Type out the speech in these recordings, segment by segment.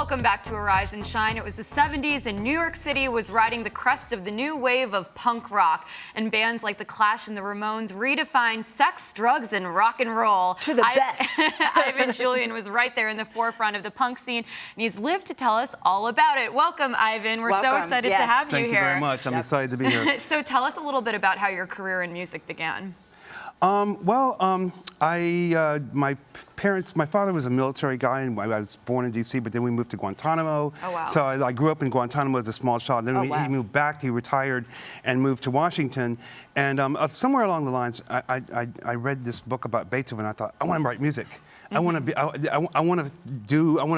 Welcome back to Arise and Shine. It was the 70s and New York City was riding the crest of the new wave of punk rock. And bands like The Clash and the Ramones redefined sex, drugs, and rock and roll. To the best. Ivan Julian was right there in the forefront of the punk scene, and he's lived to tell us all about it. Welcome, Ivan. We're so excited to have you here. Thank you very much. I'm excited to be here. So tell us a little bit about how your career in music began. My father was a military guy, and I was born in D.C., but then we moved to Guantanamo. Oh, wow. So I grew up in Guantanamo as a small child. Then he moved back, he retired, and moved to Washington. And somewhere along the lines, I read this book about Beethoven. I thought, I want to write music. I want to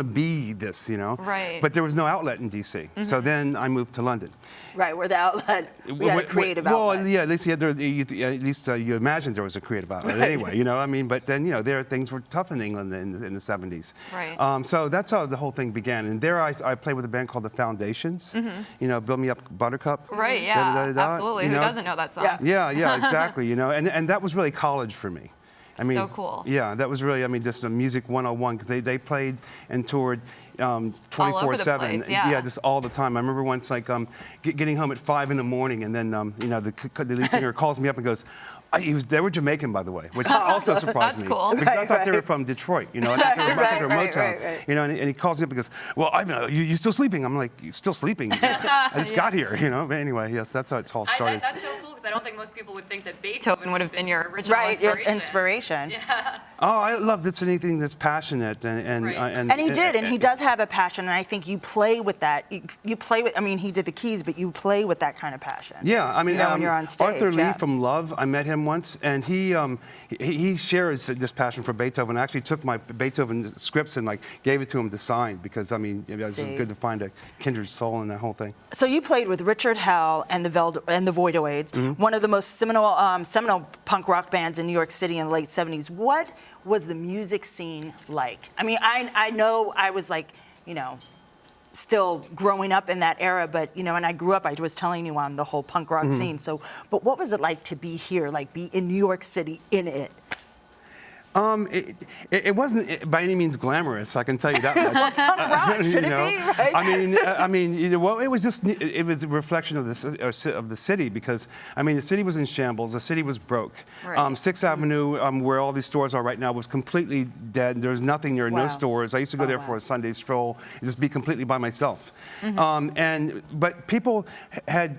be this, you know. Right. But there was no outlet in D.C. So then I moved to London. Right, where the outlet, we had a creative outlet. Well, yeah, at least you imagined there was a creative outlet anyway, you know. I mean, but then, you know, things were tough in England in the 70s. Right. So that's how the whole thing began. And there I played with a band called The Foundations. You know, Build Me Up, Buttercup. Right, yeah, absolutely. Who doesn't know that song? Yeah, exactly, you know. And that was really college for me. I mean, so cool. Yeah, that was really, I mean, just a music 101, because they played and toured 24/7. Yeah, just all the time. I remember once, like, getting home at 5 in the morning, and then, you know, the lead singer calls me up and goes, they were Jamaican, by the way, which also surprised me. That's cool. Because I thought they were from Detroit, you know. I thought they were Motown. You know, and he calls me up and goes, well, you still sleeping? I'm like, you still sleeping? I just got here, you know. But anyway, yes, that's how it's all started. That's so cool, because I don't think most people would think that Beethoven would have been your original inspiration. Yeah. Oh, I love it's anything that's passionate, and he did, and he does have a passion, and I think you play with that. You play with. I mean, he did the keys, but you play with that kind of passion. Yeah, I mean, you know, when you're on stage. Arthur Lee from Love, I met him once, and he shares this passion for Beethoven. I actually took my Beethoven scripts and like gave it to him to sign, because I mean, it was just good to find a kindred soul in that whole thing. So you played with Richard Hell and the Voidoids, one of the most seminal punk rock bands in New York City in the late 70s. What was the music scene like? I mean, I know I was like, you know, still growing up in that era, but, you know, and I grew up, I was telling you, on the whole punk rock scene. So, but what was it like to be here, like be in New York City in it? It wasn't by any means glamorous, I can tell you that much. Punk rock, should it be, right? I mean, you know, well, it was a reflection of the city, because I mean, the city was in shambles, the city was broke. Right. 6th Avenue, where all these stores are right now, was completely dead. There was nothing there, no stores. I used to go there for a Sunday stroll and just be completely by myself. But people had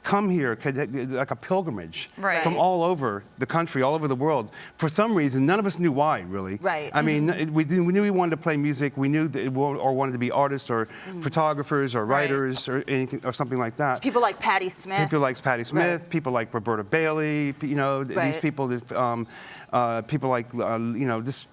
come here like a pilgrimage from all over the country, all over the world. For some reason, none of us knew why, really. Right. I mean, we knew we wanted to play music. We knew that wanted to be artists or photographers or writers or anything or something like that. People like Patti Smith. People like Patti Smith. People like Roberta Bailey. You know, these people. People like you know, just.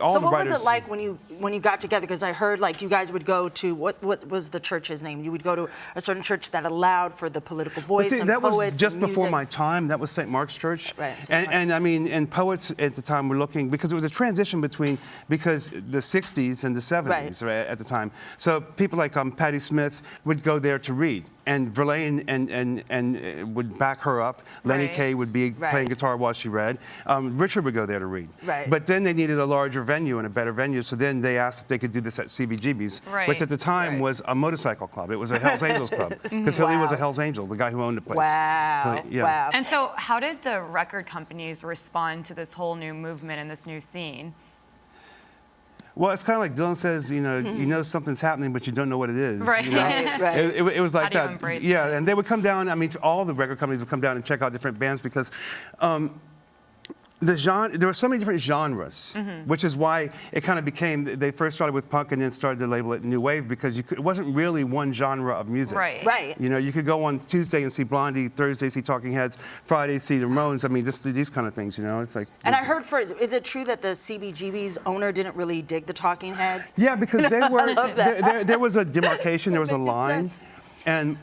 All the writers. Was it like when you got together? Because I heard like you guys would go to what was the church's name? You would go to a certain church that allowed for the political voice and that poets. Was just and before music. my time. That was St. Mark's Church. Right. And I mean, and poets at the time were looking, because it was a transition because the 60s and the 70s at the time. So people like Patti Smith would go there to read. And Verlaine and would back her up. Lenny Kaye would be playing guitar while she read. Richard would go there to read. Right. But then they needed a larger venue and a better venue, so then they asked if they could do this at CBGB's, which at the time was a motorcycle club. It was a Hells Angels club, because Hilly was a Hells Angel, the guy who owned the place. Wow. Wow. And so how did the record companies respond to this whole new movement and this new scene? Well, it's kind of like Dylan says, you know something's happening, but you don't know what it is. Right. You know? It was like that. Yeah, that? And they would come down. I mean, all the record companies would come down and check out different bands, because there were so many different genres, which is why it kind of became. They first started with punk and then started to label it new wave, because it wasn't really one genre of music. Right. You know, you could go on Tuesday and see Blondie, Thursday see Talking Heads, Friday see the Ramones. I mean, just these kind of things. You know, it's like. And I heard, is it true that the CBGB's owner didn't really dig the Talking Heads? Yeah, because they were. There was a demarcation. There was a line, and.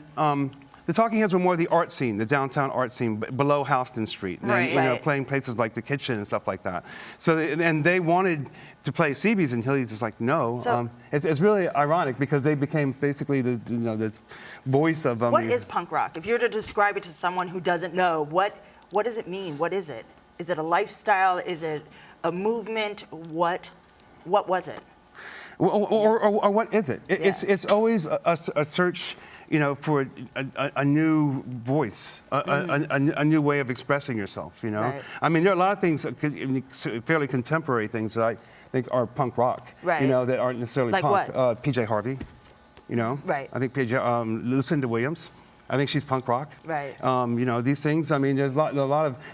The Talking Heads were more the art scene, the downtown art scene below Houston Street, and, you know, playing places like the Kitchen and stuff like that. So, and they wanted to play CB's, and Hilly's just like, no. So, it's really ironic, because they became basically the voice of. What is punk rock? If you were to describe it to someone who doesn't know, what does it mean? What is it? Is it a lifestyle? Is it a movement? What was it? Or what is it? It's always a search, you know, for a new voice, a new way of expressing yourself, you know? Right. I mean, there are a lot of things, fairly contemporary things that I think are punk rock, Right. you know, that aren't necessarily Like punk. what? PJ Harvey, you know? Right. I think Lucinda Williams. I think she's punk rock. Right. You know, these things. I mean, there's a lot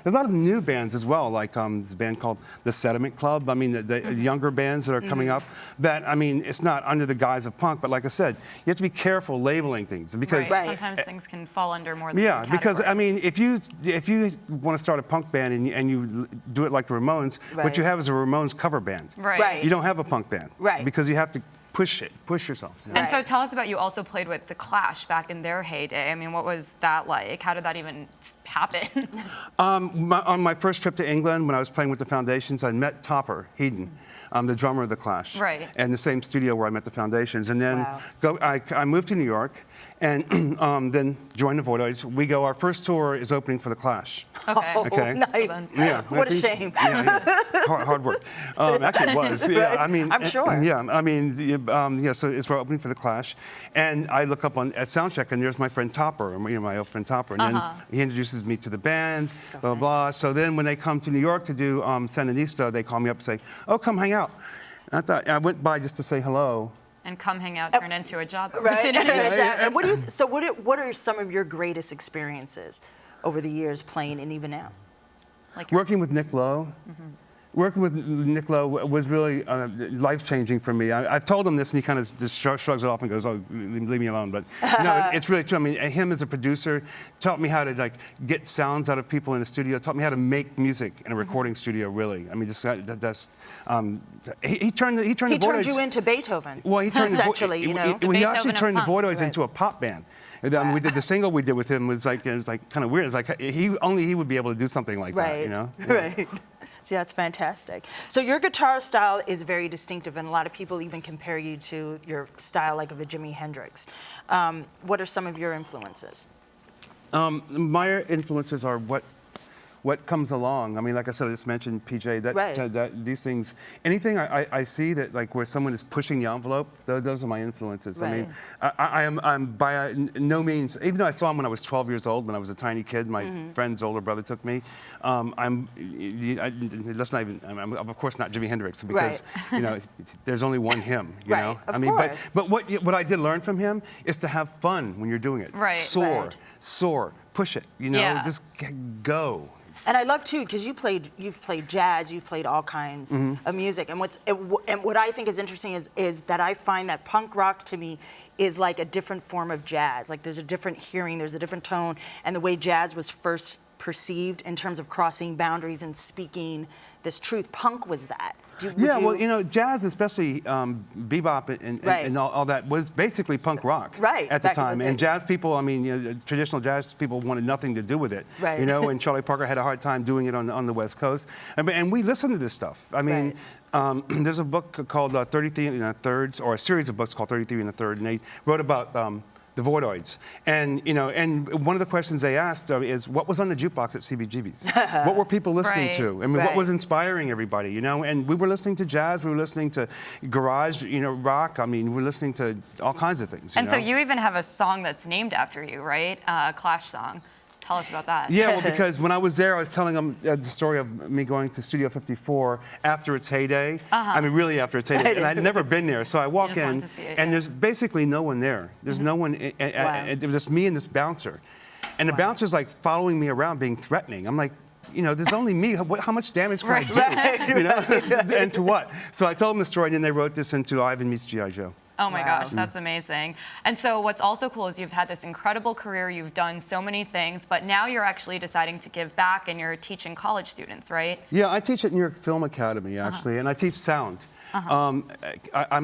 of new bands as well, like this band called the Sediment Club. I mean, the younger bands that are coming up. That, I mean, it's not under the guise of punk, but like I said, you have to be careful labeling things because Right. Sometimes things can fall under more than yeah, one because category. I mean, if you want to start a punk band and you do it like the Ramones, Right. what you have is a Ramones cover band. Right. Right. You don't have a punk band. Right. Because you have to push yourself. You know? And so tell us about, you also played with The Clash back in their heyday. I mean, what was that like? How did that even happen? On my first trip to England, when I was playing with the Foundations, I met Topper Headon, the drummer of The Clash. Right. And the same studio where I met the Foundations. And then Wow. I moved to New York and then joined the Voidoids. Our first tour is opening for The Clash. Okay. Okay. Nice. So then- Yeah. What a Things- shame. Yeah. Hard work. Actually, it was. Yeah, I mean, I'm sure. Yeah, I mean, yeah. So it's we're opening for The Clash, and I look up at soundcheck, and there's my friend Topper, you know, my old friend Topper, and then he introduces me to the band, blah blah. So then when they come to New York to do Sandinista, they call me up and say, "Oh, come hang out." And I went by just to say hello. And come hang out turned into a job Right. opportunity. And what are some of your greatest experiences over the years playing and even now? Like Working with Nick Lowe. Working with Nick Lowe was really life-changing for me. I've told him this, and he kind of just shrugs it off and goes, "Oh, leave me alone." But no, it's really true. I mean, him as a producer taught me how to like get sounds out of people in the studio. Taught me how to make music in a recording studio. Really, I mean, just he turned the He turned Voidoids- you into Beethoven. Well, he turned essentially, you know. he actually Beethoven of turned the punk. Voidoids Right. into a pop band. And, we did the single we did with him was like kind of weird. It's like only he would be able to do something like that, you know? Yeah. Right. See, that's fantastic. So your guitar style is very distinctive, and a lot of people even compare you to your style like of a Jimi Hendrix. What are some of your influences? My influences are what comes along. I mean, like I said, I just mentioned PJ. Right. That these things, anything I see that like where someone is pushing the envelope, those are my influences. I mean, I'm by no means. Even though I saw him when I was 12 years old, when I was a tiny kid, my friend's older brother took me. Let's not even. I'm of course not Jimi Hendrix because you know there's only one him. You Right, know. of I mean, course. but what I did learn from him is to have fun when you're doing it. Right. Soar, push it. You know, Yeah. just go. And I love too because you've played jazz, you've played all kinds of music, and what I think is interesting is that I find that punk rock to me is like a different form of jazz. Like there's a different hearing, there's a different tone, and the way jazz was first perceived in terms of crossing boundaries and speaking this truth. Punk was that. Well, you know, jazz, especially bebop and all that, was basically punk rock at the time. And jazz people, I mean, you know, traditional jazz people wanted nothing to do with it. Right. You know, and Charlie Parker had a hard time doing it on the West Coast. And we listened to this stuff. I mean, there's a book called 33 1/3, or a series of books called 33 1/3, and they wrote about the Voidoids. And, you know, and one of the questions they asked is, what was on the jukebox at CBGB's? What were people listening to? I mean, what was inspiring everybody, you know? And we were listening to jazz, we were listening to garage, you know, rock. I mean, we were listening to all kinds of things, And you so know? you even have a song that's named after you, right? A Clash song. Tell us about that. Yeah, well, because when I was there, I was telling them the story of me going to Studio 54 after its heyday. I mean, really after its heyday. And I'd never been there. So I walk just in, wanted to see it, and there's basically no one there. There's no one. It was just me and this bouncer. And the bouncer's like following me around, being threatening. I'm like, you know, there's only me. How much damage can I do? You know? And to what? So I told them the story, and then they wrote this into Ivan Meets G.I. Joe. Oh my gosh, that's amazing. And so what's also cool is you've had this incredible career, you've done so many things, but now you're actually deciding to give back and you're teaching college students, right? Yeah, I teach at New York Film Academy, actually, and I teach sound. I'm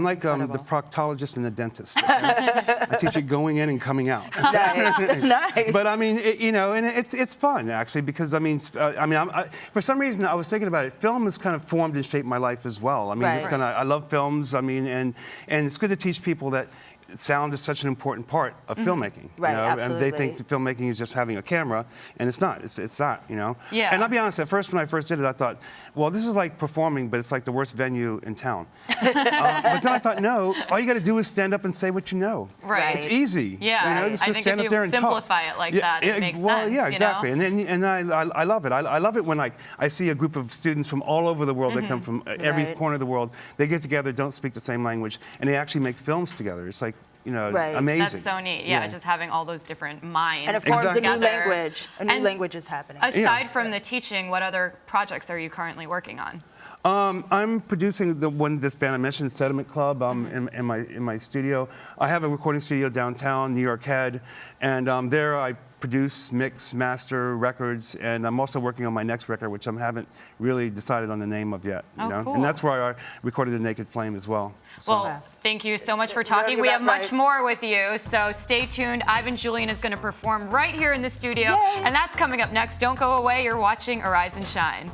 like the proctologist and the dentist. Okay? I teach it going in and coming out. Nice. But I mean, you know, and it's fun actually because I mean, for some reason I was thinking about it. Film has kind of formed and shaped my life as well. I mean, it's kind of I love films. I mean, and it's good to teach people that sound is such an important part of filmmaking. Right, you know? absolutely. And they think filmmaking is just having a camera, and it's not. It's that, you know? Yeah. And I'll be honest, at first, when I first did it, I thought, well, this is like performing, but it's like the worst venue in town. But then I thought, no, all you got to do is stand up and say what you know. Right. It's easy. Yeah, you know, right. just I to think stand if up there you and simplify talk. it like that, it makes well, sense. yeah, exactly. You know? And I love it. I love it when like I see a group of students from all over the world that come from every Right. corner of the world. They get together, don't speak the same language, and they actually make films together. It's like, you know, Right. amazing. That's so neat. Yeah, just having all those different minds And it forms Exactly. a new together. language. A new And language is happening. Aside from the teaching, what other projects are you currently working on? I'm producing this band I mentioned, Sediment Club, in my studio. I have a recording studio downtown, New York Head, and there I produce, mix, master records, and I'm also working on my next record, which I haven't really decided on the name of yet. You Oh, know? cool. And that's where I recorded The Naked Flame as well. So. Well, thank you so much for talking. you're We have back much right. more with you, so stay tuned. Ivan Julian is going to perform right here in the studio, Yay. and that's coming up next. Don't go away. You're watching Arise and Shine.